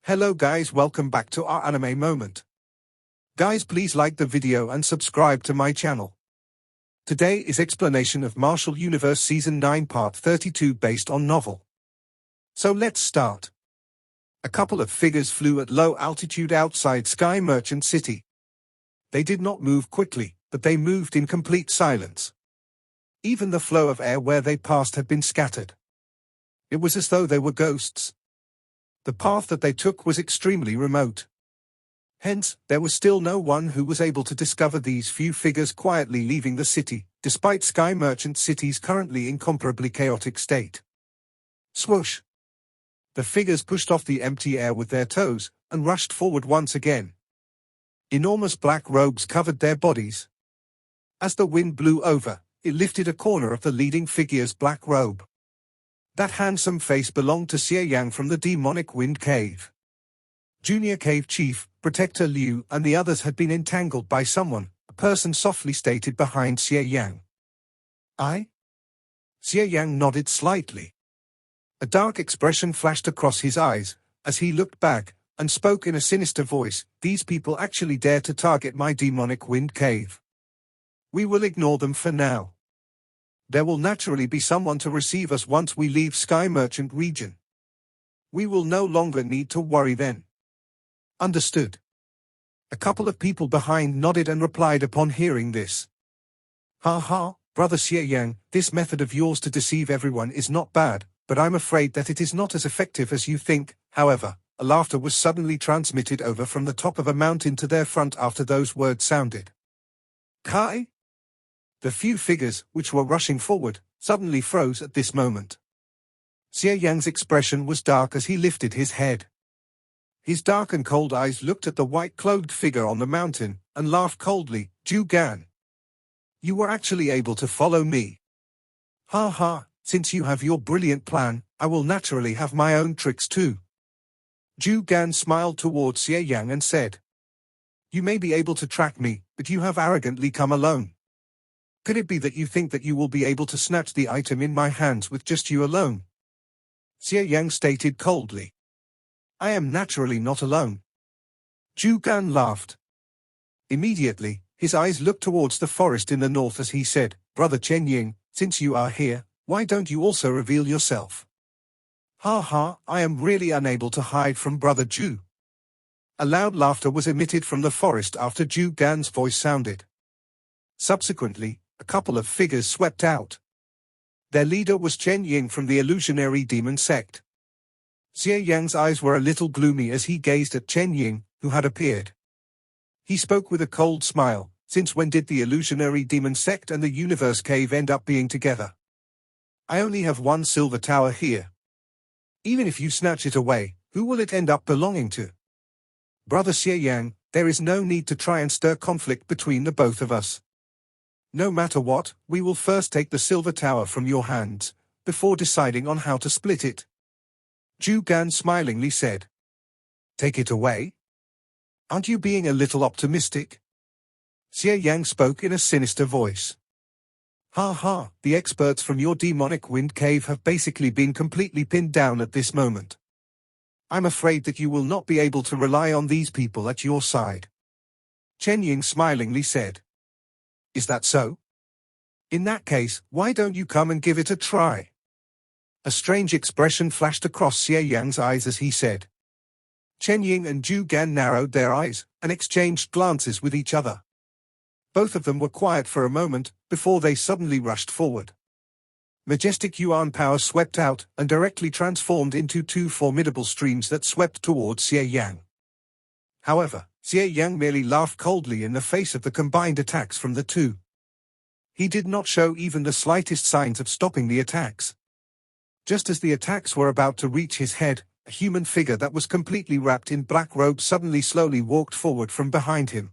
Hello guys, welcome back to our anime moment. Guys, please like the video and subscribe to my channel. Today is explanation of Martial Universe Season 9 Part 32 based on novel. So let's start. A couple of figures flew at low altitude outside Sky Merchant City. They did not move quickly, but they moved in complete silence. Even the flow of air where they passed had been scattered. It was as though they were ghosts. The path that they took was extremely remote. Hence, there was still no one who was able to discover these few figures quietly leaving the city, despite Sky Merchant City's currently incomparably chaotic state. Swoosh! The figures pushed off the empty air with their toes, and rushed forward once again. Enormous black robes covered their bodies. As the wind blew over, it lifted a corner of the leading figure's black robe. That handsome face belonged to Xie Yang from the demonic wind cave. Junior Cave Chief, Protector Liu and the others had been entangled by someone, a person softly stated behind Xie Yang. I? Xie Yang nodded slightly. A dark expression flashed across his eyes, as he looked back, and spoke in a sinister voice, "These people actually dare to target my demonic wind cave. We will ignore them for now. There will naturally be someone to receive us once we leave Sky Merchant region. We will no longer need to worry then." Understood. A couple of people behind nodded and replied upon hearing this. "Ha ha, Brother Xie Yang, this method of yours to deceive everyone is not bad, but I'm afraid that it is not as effective as you think." However, a laughter was suddenly transmitted over from the top of a mountain to their front after those words sounded. Kai? The few figures, which were rushing forward, suddenly froze at this moment. Xie Yang's expression was dark as he lifted his head. His dark and cold eyes looked at the white-clothed figure on the mountain, and laughed coldly. "Zhu Gan, you were actually able to follow me. Ha ha, since you have your brilliant plan, I will naturally have my own tricks too." Zhu Gan smiled towards Xie Yang and said, "You may be able to track me, but you have arrogantly come alone. Could it be that you think that you will be able to snatch the item in my hands with just you alone?" Xie Yang stated coldly. "I am naturally not alone." Zhu Gan laughed. Immediately, his eyes looked towards the forest in the north as he said, "Brother Chen Ying, since you are here, why don't you also reveal yourself?" "Ha ha, I am really unable to hide from Brother Zhu." A loud laughter was emitted from the forest after Zhu Gan's voice sounded. Subsequently, a couple of figures swept out. Their leader was Chen Ying from the illusionary demon sect. Xie Yang's eyes were a little gloomy as he gazed at Chen Ying, who had appeared. He spoke with a cold smile, "Since when did the illusionary demon sect and the universe cave end up being together? I only have one silver tower here. Even if you snatch it away, who will it end up belonging to? Brother Xie Yang, there is no need to try and stir conflict between the both of us. No matter what, we will first take the silver tower from your hands, before deciding on how to split it." Zhu Gan smilingly said. "Take it away? Aren't you being a little optimistic?" Xie Yang spoke in a sinister voice. "Ha ha, the experts from your demonic wind cave have basically been completely pinned down at this moment. I'm afraid that you will not be able to rely on these people at your side." Chen Ying smilingly said. "Is that so? In that case, why don't you come and give it a try?" A strange expression flashed across Xie Yang's eyes as he said. Chen Ying and Zhu Gan narrowed their eyes, and exchanged glances with each other. Both of them were quiet for a moment, before they suddenly rushed forward. Majestic yuan power swept out, and directly transformed into two formidable streams that swept towards Xie Yang. However, Xie Yang merely laughed coldly in the face of the combined attacks from the two. He did not show even the slightest signs of stopping the attacks. Just as the attacks were about to reach his head, a human figure that was completely wrapped in black robes suddenly slowly walked forward from behind him.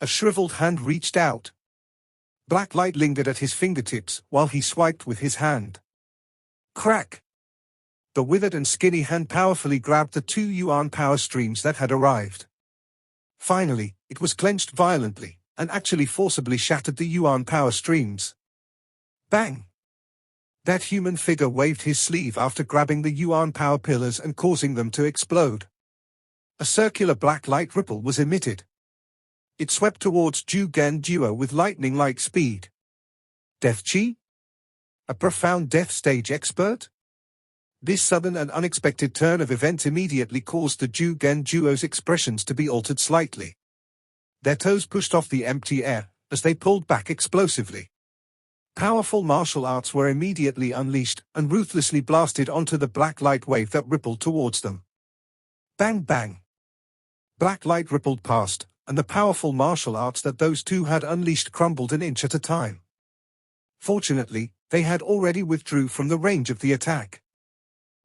A shriveled hand reached out. Black light lingered at his fingertips while he swiped with his hand. Crack! The withered and skinny hand powerfully grabbed the two yuan power streams that had arrived. Finally, it was clenched violently, and actually forcibly shattered the yuan power streams. Bang! That human figure waved his sleeve after grabbing the yuan power pillars and causing them to explode. A circular black light ripple was emitted. It swept towards Zhu Gan Duo with lightning-like speed. Death Chi? A profound death stage expert? This sudden and unexpected turn of events immediately caused the Zhu Gan Duo's expressions to be altered slightly. Their toes pushed off the empty air, as they pulled back explosively. Powerful martial arts were immediately unleashed and ruthlessly blasted onto the black light wave that rippled towards them. Bang bang! Black light rippled past, and the powerful martial arts that those two had unleashed crumbled an inch at a time. Fortunately, they had already withdrew from the range of the attack.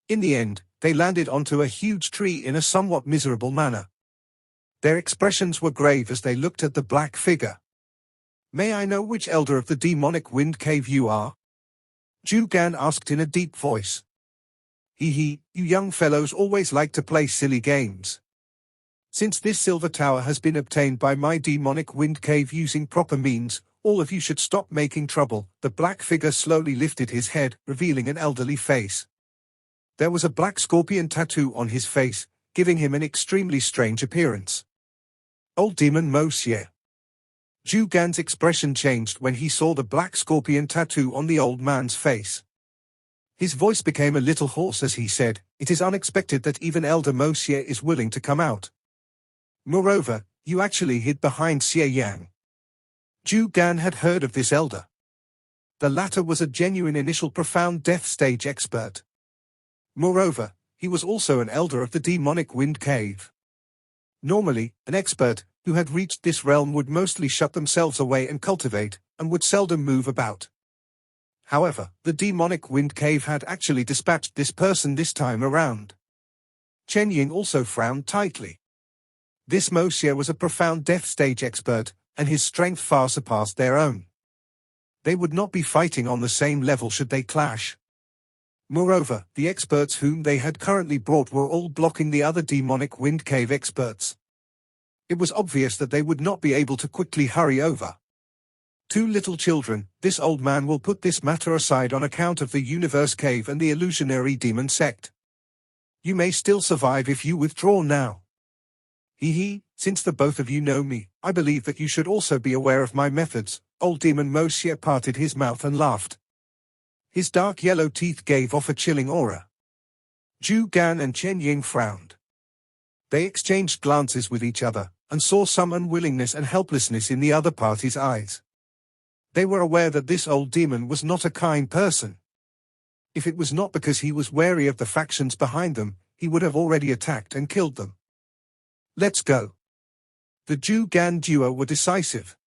In the end, they landed onto a huge tree in a somewhat miserable manner. Their expressions were grave as they looked at the black figure. "May I know which elder of the demonic wind cave you are?" Zhu Gan asked in a deep voice. "Hee, you young fellows always like to play silly games. Since this silver tower has been obtained by my demonic wind cave using proper means, all of you should stop making trouble." The black figure slowly lifted his head, revealing an elderly face. There was a black scorpion tattoo on his face, giving him an extremely strange appearance. Old Demon Mo Xie. Zhu Gan's expression changed when he saw the black scorpion tattoo on the old man's face. His voice became a little hoarse as he said, "It is unexpected that even Elder Mo Xie is willing to come out. Moreover, you actually hid behind Xie Yang." Zhu Gan had heard of this elder. The latter was a genuine initial profound death stage expert. Moreover, he was also an elder of the demonic wind cave. Normally, an expert who had reached this realm would mostly shut themselves away and cultivate, and would seldom move about. However, the demonic wind cave had actually dispatched this person this time around. Chen Ying also frowned tightly. This Mo Xie was a profound death stage expert, and his strength far surpassed their own. They would not be fighting on the same level should they clash. Moreover, the experts whom they had currently brought were all blocking the other demonic wind cave experts. It was obvious that they would not be able to quickly hurry over. "Two little children, this old man will put this matter aside on account of the universe cave and the illusionary demon sect. You may still survive if you withdraw now. Since the both of you know me, I believe that you should also be aware of my methods." Old Demon Mo Xie parted his mouth and laughed. His dark yellow teeth gave off a chilling aura. Zhu Gan and Chen Ying frowned. They exchanged glances with each other, and saw some unwillingness and helplessness in the other party's eyes. They were aware that this old demon was not a kind person. If it was not because he was wary of the factions behind them, he would have already attacked and killed them. "Let's go." The Zhu Gan duo were decisive.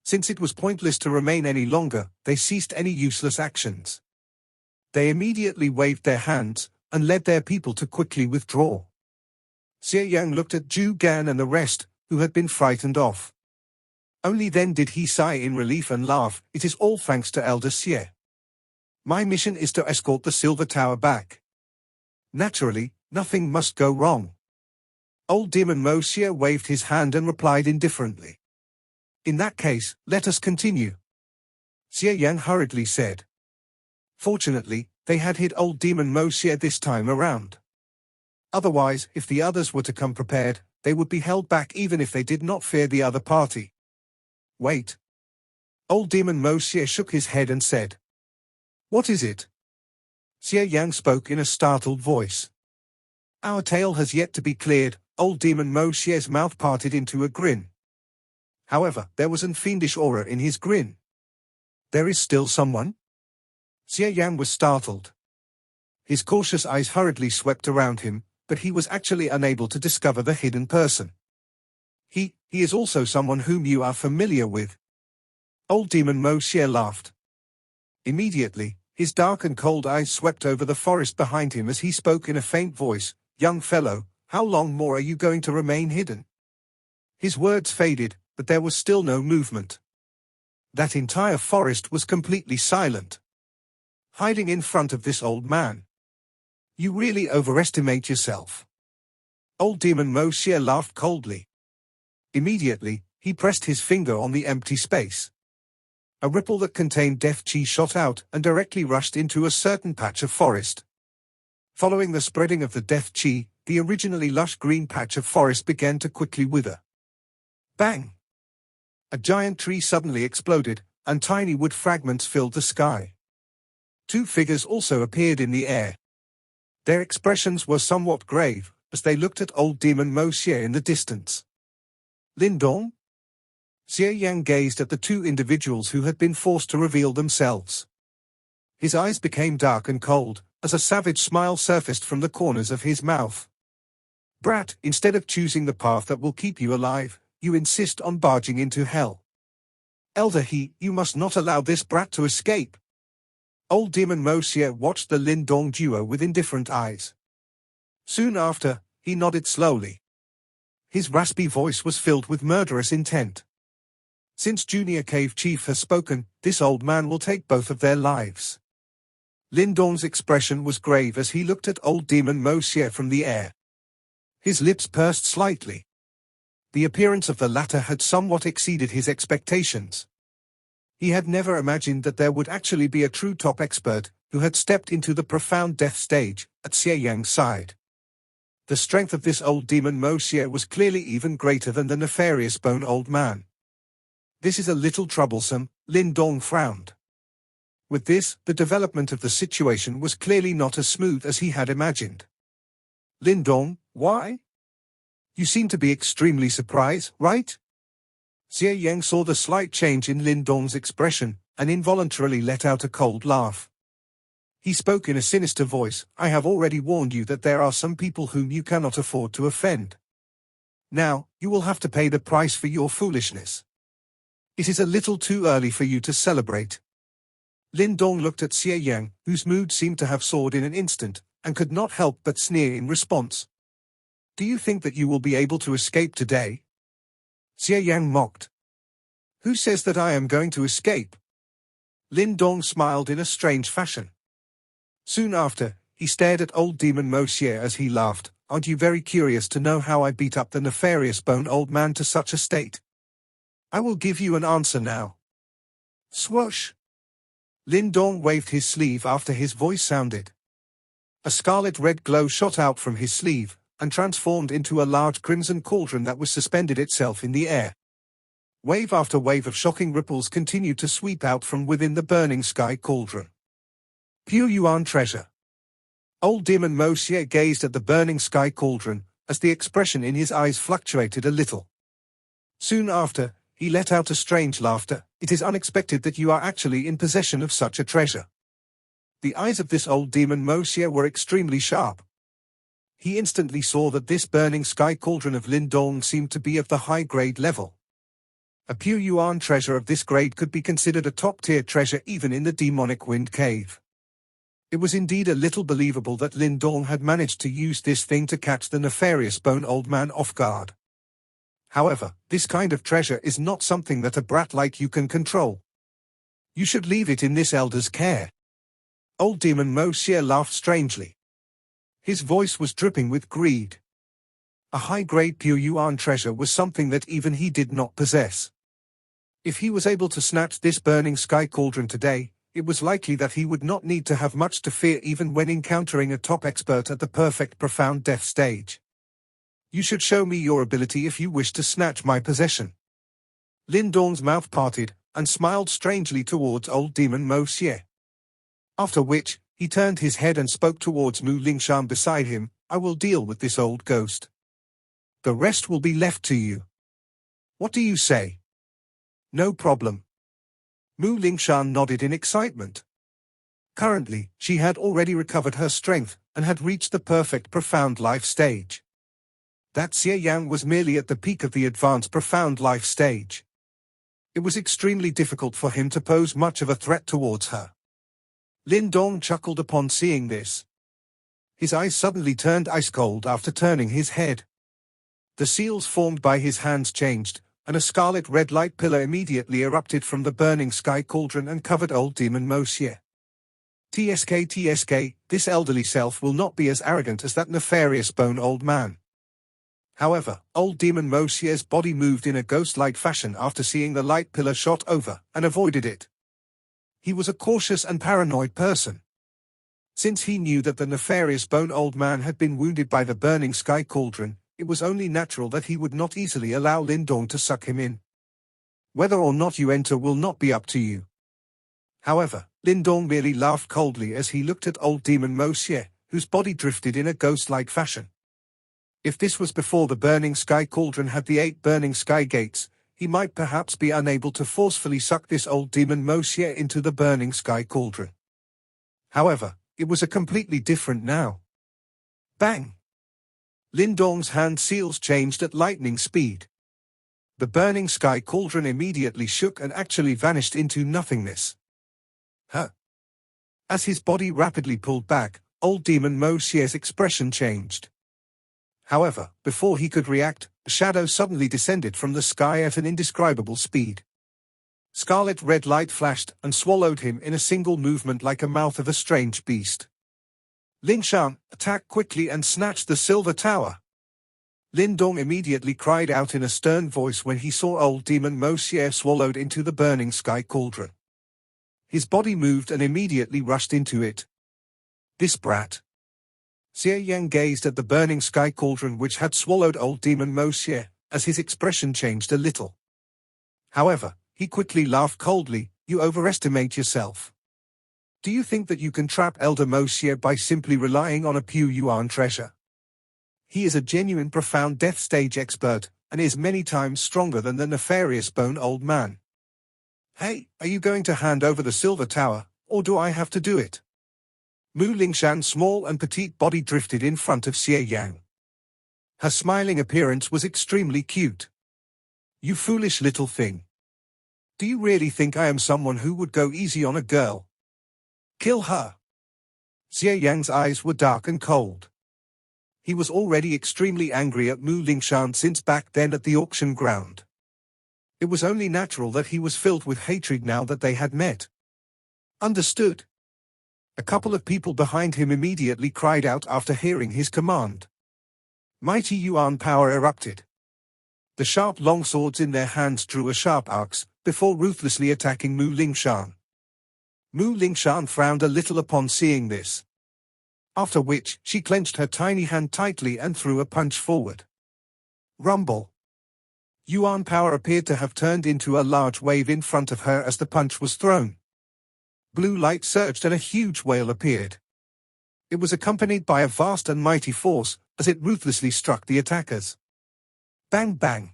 Since it was pointless to remain any longer, they ceased any useless actions. They immediately waved their hands, and led their people to quickly withdraw. Xie Yang looked at Zhu Gan and the rest, who had been frightened off. Only then did he sigh in relief and laugh. "It is all thanks to Elder Xie. My mission is to escort the Silver Tower back. Naturally, nothing must go wrong." Old Demon Mo Xie waved his hand and replied indifferently. "In that case, let us continue," Xie Yang hurriedly said. Fortunately, they had hit Old Demon Mo Xie this time around. Otherwise, if the others were to come prepared, they would be held back even if they did not fear the other party. "Wait." Old Demon Mo Xie shook his head and said. "What is it?" Xie Yang spoke in a startled voice. "Our tale has yet to be cleared." Old Demon Mo Xie's mouth parted into a grin. However, there was an fiendish aura in his grin. "There is still someone?" Xie Yang was startled. His cautious eyes hurriedly swept around him, but he was actually unable to discover the hidden person. He is also someone whom you are familiar with." Old Demon Mo Xie laughed. Immediately, his dark and cold eyes swept over the forest behind him as he spoke in a faint voice. "Young fellow, how long more are you going to remain hidden?" His words faded, but there was still no movement. That entire forest was completely silent. Hiding in front of this old man. "You really overestimate yourself." Old Demon Mo Xie laughed coldly. Immediately, he pressed his finger on the empty space. A ripple that contained death chi shot out and directly rushed into a certain patch of forest. Following the spreading of the death chi, the originally lush green patch of forest began to quickly wither. Bang! A giant tree suddenly exploded, and tiny wood fragments filled the sky. Two figures also appeared in the air. Their expressions were somewhat grave, as they looked at old demon Mo Xie in the distance. Lindong? Xie Yang gazed at the two individuals who had been forced to reveal themselves. His eyes became dark and cold, as a savage smile surfaced from the corners of his mouth. Brat, instead of choosing the path that will keep you alive, you insist on barging into hell. Elder He, you must not allow this brat to escape. Old demon Mo Xie watched the Lindong duo with indifferent eyes. Soon after, he nodded slowly. His raspy voice was filled with murderous intent. Since Junior Cave Chief has spoken, this old man will take both of their lives. Lindong's expression was grave as he looked at old demon Mo Xie from the air. His lips pursed slightly. The appearance of the latter had somewhat exceeded his expectations. He had never imagined that there would actually be a true top expert, who had stepped into the profound death stage, at Xie Yang's side. The strength of this old demon Mo Xie was clearly even greater than the nefarious bone old man. This is a little troublesome, Lindong frowned. With this, the development of the situation was clearly not as smooth as he had imagined. Lindong, why? You seem to be extremely surprised, right? Xie Yang saw the slight change in Lindong's expression, and involuntarily let out a cold laugh. He spoke in a sinister voice, I have already warned you that there are some people whom you cannot afford to offend. Now, you will have to pay the price for your foolishness. It is a little too early for you to celebrate. Lindong looked at Xie Yang, whose mood seemed to have soared in an instant, and could not help but sneer in response. Do you think that you will be able to escape today? Xie Yang mocked. Who says that I am going to escape? Lindong smiled in a strange fashion. Soon after, he stared at old demon Mo Xie as he laughed. Aren't you very curious to know how I beat up the nefarious bone old man to such a state? I will give you an answer now. Swoosh! Lindong waved his sleeve after his voice sounded. A scarlet-red glow shot out from his sleeve, and transformed into a large crimson cauldron that was suspended itself in the air. Wave after wave of shocking ripples continued to sweep out from within the burning sky cauldron. Pure Yuan treasure. Old demon Mo Xie gazed at the burning sky cauldron, as the expression in his eyes fluctuated a little. Soon after, he let out a strange laughter. It is unexpected that you are actually in possession of such a treasure. The eyes of this old demon Mo Xie were extremely sharp. He instantly saw that this burning sky cauldron of Lindong seemed to be of the high-grade level. A pure Yuan treasure of this grade could be considered a top-tier treasure even in the demonic wind cave. It was indeed a little believable that Lindong had managed to use this thing to catch the nefarious bone old man off guard. However, this kind of treasure is not something that a brat like you can control. You should leave it in this elder's care. Old demon Mo Xie laughed strangely. His voice was dripping with greed. A high-grade pure Yuan treasure was something that even he did not possess. If he was able to snatch this burning sky cauldron today, it was likely that he would not need to have much to fear even when encountering a top expert at the perfect profound death stage. You should show me your ability if you wish to snatch my possession. Lindong's mouth parted, and smiled strangely towards old demon Mo Xie. After which, he turned his head and spoke towards Mu Lingshan beside him. I will deal with this old ghost. The rest will be left to you. What do you say? No problem. Mu Lingshan nodded in excitement. Currently, she had already recovered her strength, and had reached the perfect profound life stage. That Xie Yang was merely at the peak of the advanced profound life stage. It was extremely difficult for him to pose much of a threat towards her. Lindong chuckled upon seeing this. His eyes suddenly turned ice-cold after turning his head. The seals formed by his hands changed, and a scarlet red light pillar immediately erupted from the burning sky cauldron and covered old demon Mo Xie. TSK, this elderly self will not be as arrogant as that nefarious bone old man. However, old demon Mo Xie's body moved in a ghost-like fashion after seeing the light pillar shot over, and avoided it. He was a cautious and paranoid person. Since he knew that the nefarious Bone Old Man had been wounded by the burning sky cauldron, it was only natural that he would not easily allow Lindong to suck him in. Whether or not you enter will not be up to you. However, Lindong merely laughed coldly as he looked at old demon Mo Xie, whose body drifted in a ghost-like fashion. If this was before the burning sky cauldron had the 8 burning sky gates, he might perhaps be unable to forcefully suck this old demon Mo Xie into the burning sky cauldron. However, it was a completely different now. Bang! Lindong's hand seals changed at lightning speed. The burning sky cauldron immediately shook and actually vanished into nothingness. As his body rapidly pulled back, old demon Mo Xie's expression changed. However, before he could react, a shadow suddenly descended from the sky at an indescribable speed. Scarlet red light flashed and swallowed him in a single movement like a mouth of a strange beast. Lingshan, attack quickly and snatch the silver tower. Lindong immediately cried out in a stern voice when he saw old demon Mo Xie swallowed into the burning sky cauldron. His body moved and immediately rushed into it. This brat. Xie Yang gazed at the burning sky cauldron which had swallowed old demon Mo Xie, as his expression changed a little. However, he quickly laughed coldly. You overestimate yourself. Do you think that you can trap Elder Mo Xie by simply relying on a Pu Yuan treasure? He is a genuine profound death stage expert, and is many times stronger than the nefarious Bone Old Man. Hey, are you going to hand over the silver tower, or do I have to do it? Mu Lingshan's small and petite body drifted in front of Xie Yang. Her smiling appearance was extremely cute. You foolish little thing. Do you really think I am someone who would go easy on a girl? Kill her. Xie Yang's eyes were dark and cold. He was already extremely angry at Mu Lingshan since back then at the auction ground. It was only natural that he was filled with hatred now that they had met. Understood. A couple of people behind him immediately cried out after hearing his command. Mighty Yuan power erupted. The sharp longswords in their hands drew a sharp axe, before ruthlessly attacking Mu Lingshan. Mu Lingshan frowned a little upon seeing this. After which, she clenched her tiny hand tightly and threw a punch forward. Rumble. Yuan power appeared to have turned into a large wave in front of her as the punch was thrown. Blue light surged and a huge whale appeared. It was accompanied by a vast and mighty force, as it ruthlessly struck the attackers. Bang bang.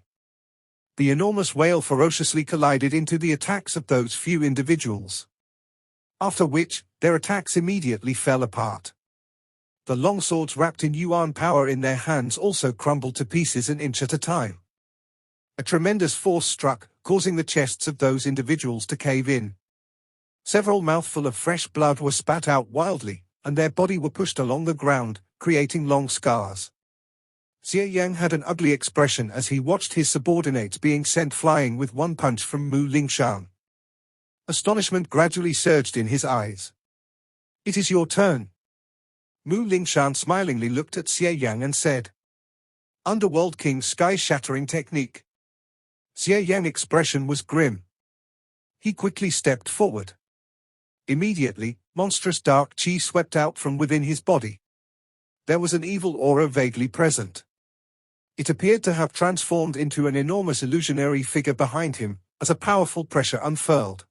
The enormous whale ferociously collided into the attacks of those few individuals. After which, their attacks immediately fell apart. The longswords wrapped in Yuan power in their hands also crumbled to pieces an inch at a time. A tremendous force struck, causing the chests of those individuals to cave in. Several mouthfuls of fresh blood were spat out wildly, and their body were pushed along the ground, creating long scars. Xie Yang had an ugly expression as he watched his subordinates being sent flying with one punch from Mu Lingshan. Astonishment gradually surged in his eyes. It is your turn. Mu Lingshan smilingly looked at Xie Yang and said, Underworld King's sky-shattering technique. Xie Yang's expression was grim. He quickly stepped forward. Immediately, monstrous dark chi swept out from within his body. There was an evil aura vaguely present. It appeared to have transformed into an enormous illusionary figure behind him, as a powerful pressure unfurled.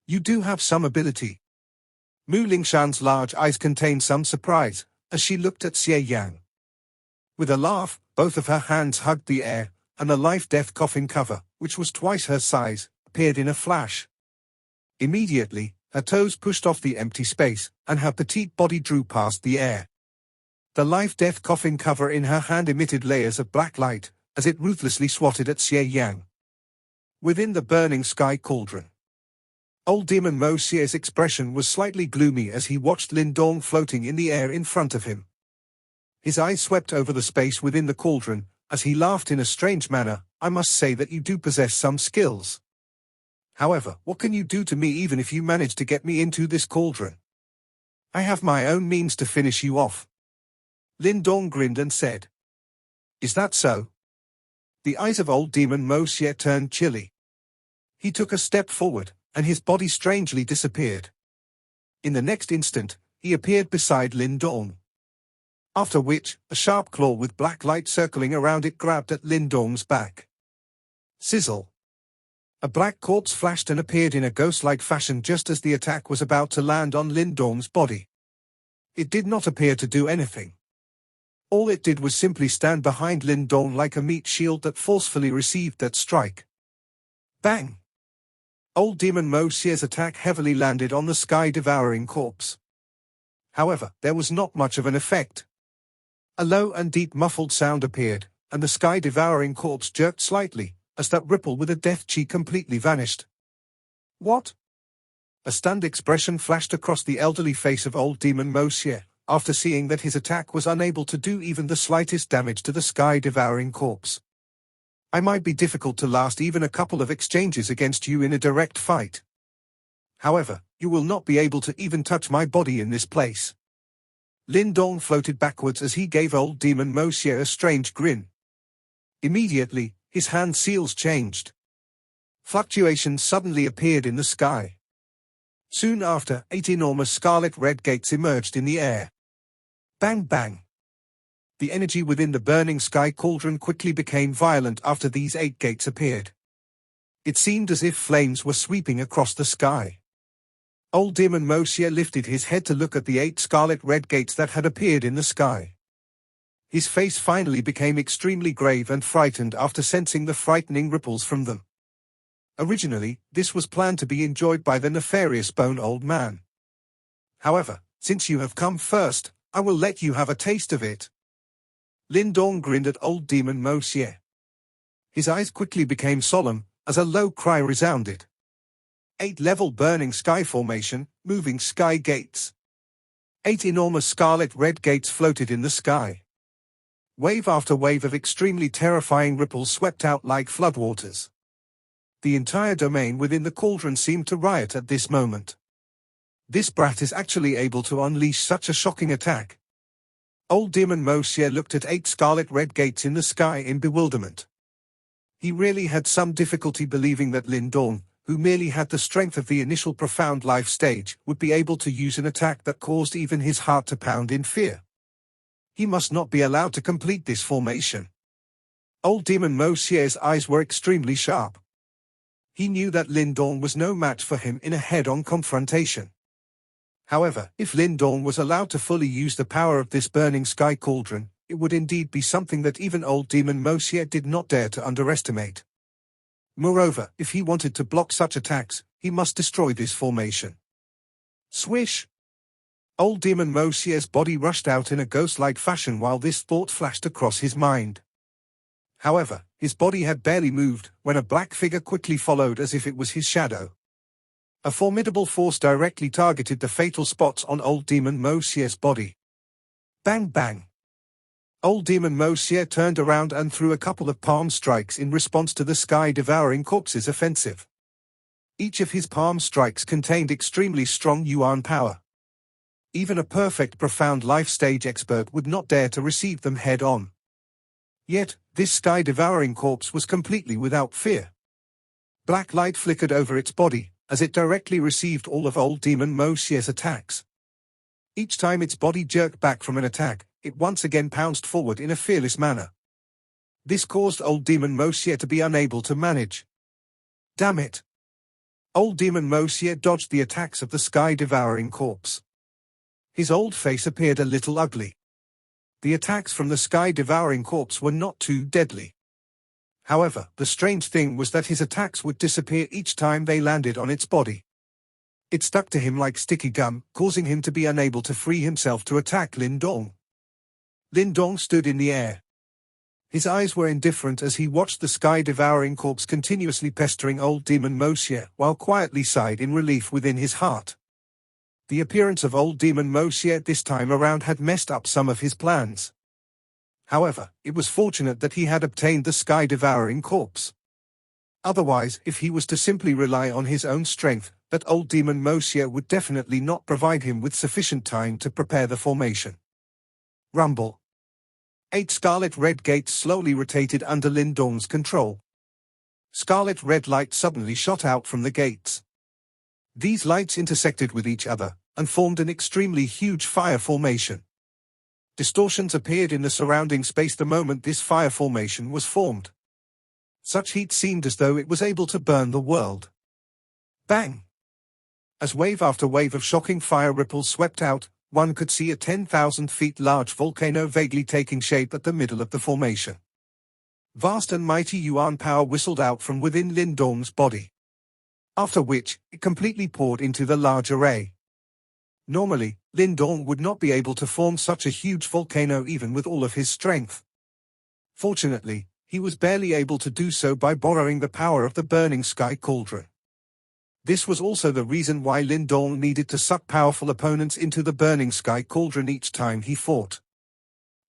You do have some ability. Mu Lingshan's large eyes contained some surprise, as she looked at Xie Yang. With a laugh, both of her hands hugged the air, and a life-death coffin cover, which was twice her size, appeared in a flash. Immediately, her toes pushed off the empty space, and her petite body drew past the air. The life-death coffin cover in her hand emitted layers of black light, as it ruthlessly swatted at Xie Yang. Within the burning sky cauldron, old demon Mo Xie's expression was slightly gloomy as he watched Lindong floating in the air in front of him. His eyes swept over the space within the cauldron, as he laughed in a strange manner. I must say that you do possess some skills. However, what can you do to me even if you manage to get me into this cauldron? I have my own means to finish you off. Lindong grinned and said. Is that so? The eyes of old demon Mo Xie turned chilly. He took a step forward, and his body strangely disappeared. In the next instant, he appeared beside Lin Dong. After which, a sharp claw with black light circling around it grabbed at Lin Dong's back. Sizzle. A black corpse flashed and appeared in a ghost-like fashion just as the attack was about to land on Lin Dong's body. It did not appear to do anything. All it did was simply stand behind Lin Dong like a meat shield that forcefully received that strike. Bang! Old Demon Mo Xie's attack heavily landed on the sky-devouring corpse. However, there was not much of an effect. A low and deep muffled sound appeared, and the sky-devouring corpse jerked slightly, as that ripple with a death chi completely vanished. What? A stunned expression flashed across the elderly face of Old Demon Mo Xie, after seeing that his attack was unable to do even the slightest damage to the sky-devouring corpse. I might be difficult to last even a couple of exchanges against you in a direct fight. However, you will not be able to even touch my body in this place. Lin Dong floated backwards as he gave Old Demon Mo Xie a strange grin. Immediately, his hand seals changed. Fluctuations suddenly appeared in the sky. Soon after, 8 enormous scarlet-red gates emerged in the air. Bang bang. The energy within the burning sky cauldron quickly became violent after these 8 gates appeared. It seemed as if flames were sweeping across the sky. Old Demon Mo Xie lifted his head to look at the 8 scarlet-red gates that had appeared in the sky. His face finally became extremely grave and frightened after sensing the frightening ripples from them. Originally, this was planned to be enjoyed by the nefarious Bone Old Man. However, since you have come first, I will let you have a taste of it. Lin Dong grinned at Old Demon Mo Xie. His eyes quickly became solemn, as a low cry resounded. 8-level burning sky formation, moving sky gates. 8 enormous scarlet-red gates floated in the sky. Wave after wave of extremely terrifying ripples swept out like floodwaters. The entire domain within the cauldron seemed to riot at this moment. This brat is actually able to unleash such a shocking attack. Old Demon Mo Xie looked at 8 scarlet-red gates in the sky in bewilderment. He really had some difficulty believing that Lin Dong, who merely had the strength of the initial profound life stage, would be able to use an attack that caused even his heart to pound in fear. He must not be allowed to complete this formation. Old Demon Mo Xie's eyes were extremely sharp. He knew that Lin Dong was no match for him in a head-on confrontation. However, if Lin Dong was allowed to fully use the power of this burning sky cauldron, it would indeed be something that even Old Demon Mo Xie did not dare to underestimate. Moreover, if he wanted to block such attacks, he must destroy this formation. Swish! Old Demon Mo Xie's body rushed out in a ghost-like fashion while this thought flashed across his mind. However, his body had barely moved when a black figure quickly followed as if it was his shadow. A formidable force directly targeted the fatal spots on Old Demon Mo Xie's body. Bang bang! Old Demon Mo Xie turned around and threw a couple of palm strikes in response to the sky-devouring corpse's offensive. Each of his palm strikes contained extremely strong yuan power. Even a perfect profound life stage expert would not dare to receive them head-on. Yet, this sky-devouring corpse was completely without fear. Black light flickered over its body, as it directly received all of Old Demon Mo Xie's attacks. Each time its body jerked back from an attack, it once again pounced forward in a fearless manner. This caused Old Demon Mo Xie to be unable to manage. Damn it! Old Demon Mo Xie dodged the attacks of the sky-devouring corpse. His old face appeared a little ugly. The attacks from the sky-devouring corpse were not too deadly. However, the strange thing was that his attacks would disappear each time they landed on its body. It stuck to him like sticky gum, causing him to be unable to free himself to attack Lin Dong. Lin Dong stood in the air. His eyes were indifferent as he watched the sky-devouring corpse continuously pestering Old Demon Mo Xie, while quietly sighed in relief within his heart. The appearance of Old Demon Mo Xie this time around had messed up some of his plans. However, it was fortunate that he had obtained the sky-devouring corpse. Otherwise, if he was to simply rely on his own strength, that Old Demon Mo Xie would definitely not provide him with sufficient time to prepare the formation. Rumble. 8 scarlet-red gates slowly rotated under Lin Dong's control. Scarlet-red light suddenly shot out from the gates. These lights intersected with each other, and formed an extremely huge fire formation. Distortions appeared in the surrounding space the moment this fire formation was formed. Such heat seemed as though it was able to burn the world. Bang! As wave after wave of shocking fire ripples swept out, one could see a 10,000 feet large volcano vaguely taking shape at the middle of the formation. Vast and mighty yuan power whistled out from within Lin Dong's body. After which, it completely poured into the large array. Normally, Lin Dong would not be able to form such a huge volcano even with all of his strength. Fortunately, he was barely able to do so by borrowing the power of the burning sky cauldron. This was also the reason why Lin Dong needed to suck powerful opponents into the burning sky cauldron each time he fought.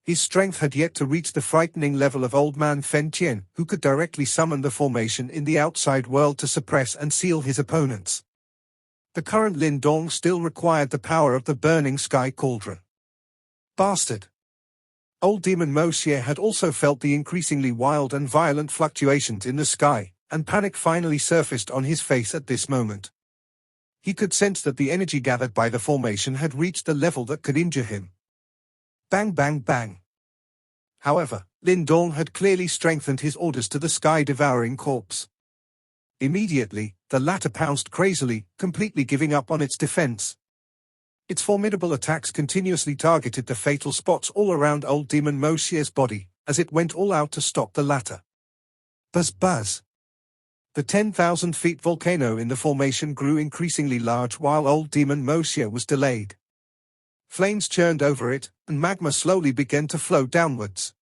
His strength had yet to reach the frightening level of Old Man Fen Tian, who could directly summon the formation in the outside world to suppress and seal his opponents. The current Lin Dong still required the power of the burning sky cauldron. Bastard! Old Demon Mo Xie had also felt the increasingly wild and violent fluctuations in the sky, and panic finally surfaced on his face at this moment. He could sense that the energy gathered by the formation had reached the level that could injure him. Bang bang bang. However, Lin Dong had clearly strengthened his orders to the sky-devouring corpse. Immediately, the latter pounced crazily, completely giving up on its defense. Its formidable attacks continuously targeted the fatal spots all around Old Demon Mo Xie's body, as it went all out to stop the latter. Buzz buzz. The 10,000 feet volcano in the formation grew increasingly large while Old Demon Mo Xie was delayed. Flames churned over it, and magma slowly began to flow downwards.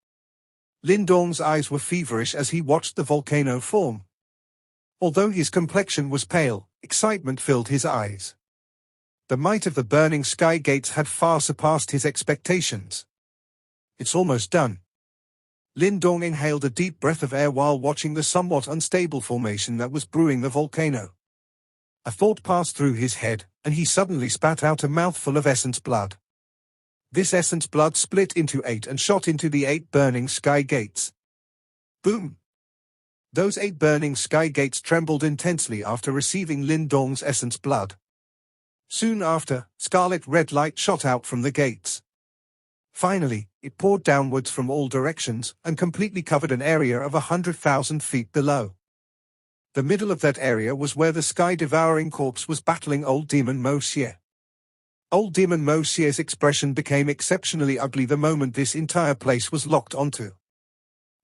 Lin Dong's eyes were feverish as he watched the volcano form. Although his complexion was pale, excitement filled his eyes. The might of the burning sky gates had far surpassed his expectations. It's almost done. Lin Dong inhaled a deep breath of air while watching the somewhat unstable formation that was brewing the volcano. A thought passed through his head, and he suddenly spat out a mouthful of essence blood. This essence blood split into 8 and shot into the 8 burning sky gates. Boom! Those 8 burning sky gates trembled intensely after receiving Lin Dong's essence blood. Soon after, scarlet red light shot out from the gates. Finally, it poured downwards from all directions and completely covered an area of 100,000 feet below. The middle of that area was where the sky-devouring corpse was battling Old Demon Mo Xie. Old Demon Mo Xie's expression became exceptionally ugly the moment this entire place was locked onto.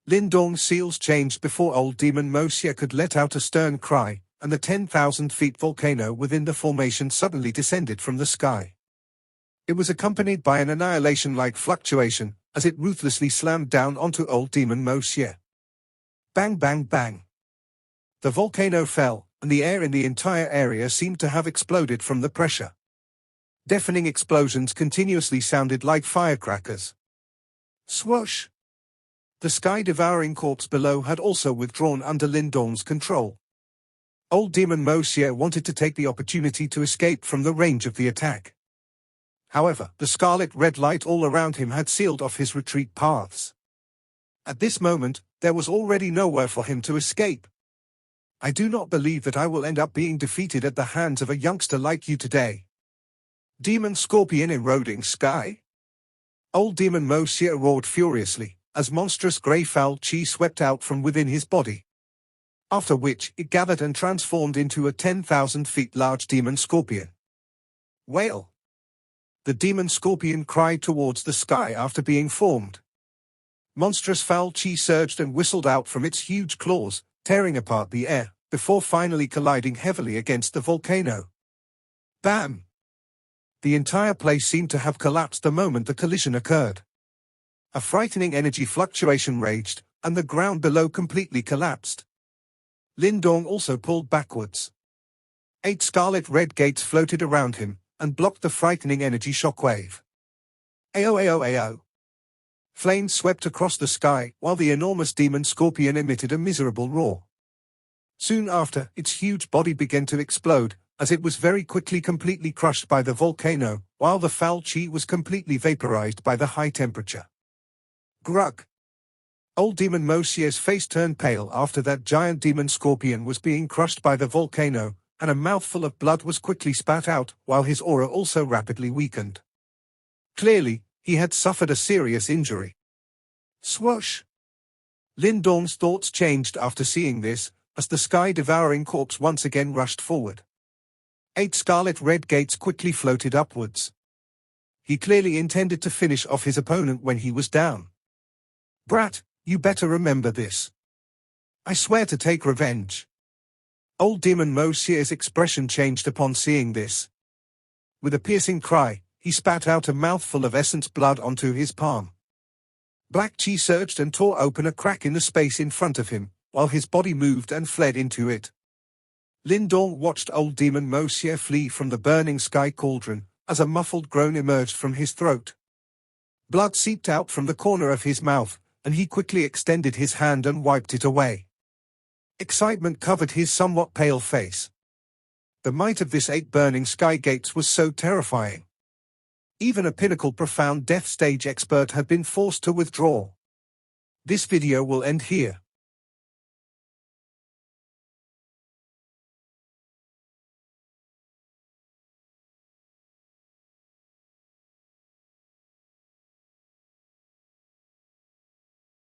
Lin Dong's seals changed before Old Demon Mo Xie could let out a stern cry, and the 10,000 feet volcano within the formation suddenly descended from the sky. It was accompanied by an annihilation-like fluctuation, as it ruthlessly slammed down onto Old Demon Mo Xie. Bang bang bang. The volcano fell, and the air in the entire area seemed to have exploded from the pressure. Deafening explosions continuously sounded like firecrackers. Swoosh! The sky-devouring corpse below had also withdrawn under Lin Dong's control. Old Demon Mo Xie wanted to take the opportunity to escape from the range of the attack. However, the scarlet red light all around him had sealed off his retreat paths. At this moment, there was already nowhere for him to escape. I do not believe that I will end up being defeated at the hands of a youngster like you today. Demon Scorpion eroding sky? Old Demon Mo Xie roared furiously, as monstrous grey foul chi swept out from within his body. After which, it gathered and transformed into a 10,000 feet large demon scorpion. Wail! The demon scorpion cried towards the sky after being formed. Monstrous foul chi surged and whistled out from its huge claws, tearing apart the air, before finally colliding heavily against the volcano. Bam! The entire place seemed to have collapsed the moment the collision occurred. A frightening energy fluctuation raged, and the ground below completely collapsed. Lin Dong also pulled backwards. 8 scarlet-red gates floated around him, and blocked the frightening energy shockwave. Ao ao ao. Flames swept across the sky, while the enormous demon scorpion emitted a miserable roar. Soon after, its huge body began to explode, as it was very quickly completely crushed by the volcano, while the foul chi was completely vaporized by the high temperature. Grug! Old Demon Mo Xie's face turned pale after that giant demon scorpion was being crushed by the volcano, and a mouthful of blood was quickly spat out, while his aura also rapidly weakened. Clearly, he had suffered a serious injury. Swoosh! Lindorm's thoughts changed after seeing this, as the sky-devouring corpse once again rushed forward. 8 scarlet-red gates quickly floated upwards. He clearly intended to finish off his opponent when he was down. Brat, you better remember this. I swear to take revenge. Old Demon Mosier's expression changed upon seeing this. With a piercing cry, he spat out a mouthful of essence blood onto his palm. Black Chi surged and tore open a crack in the space in front of him, while his body moved and fled into it. Lindorm watched Old Demon Mosier flee from the burning sky cauldron, as a muffled groan emerged from his throat. Blood seeped out from the corner of his mouth, and he quickly extended his hand and wiped it away. Excitement covered his somewhat pale face. The might of this 8 burning sky gates was so terrifying. Even a pinnacle profound death stage expert had been forced to withdraw. This video will end here.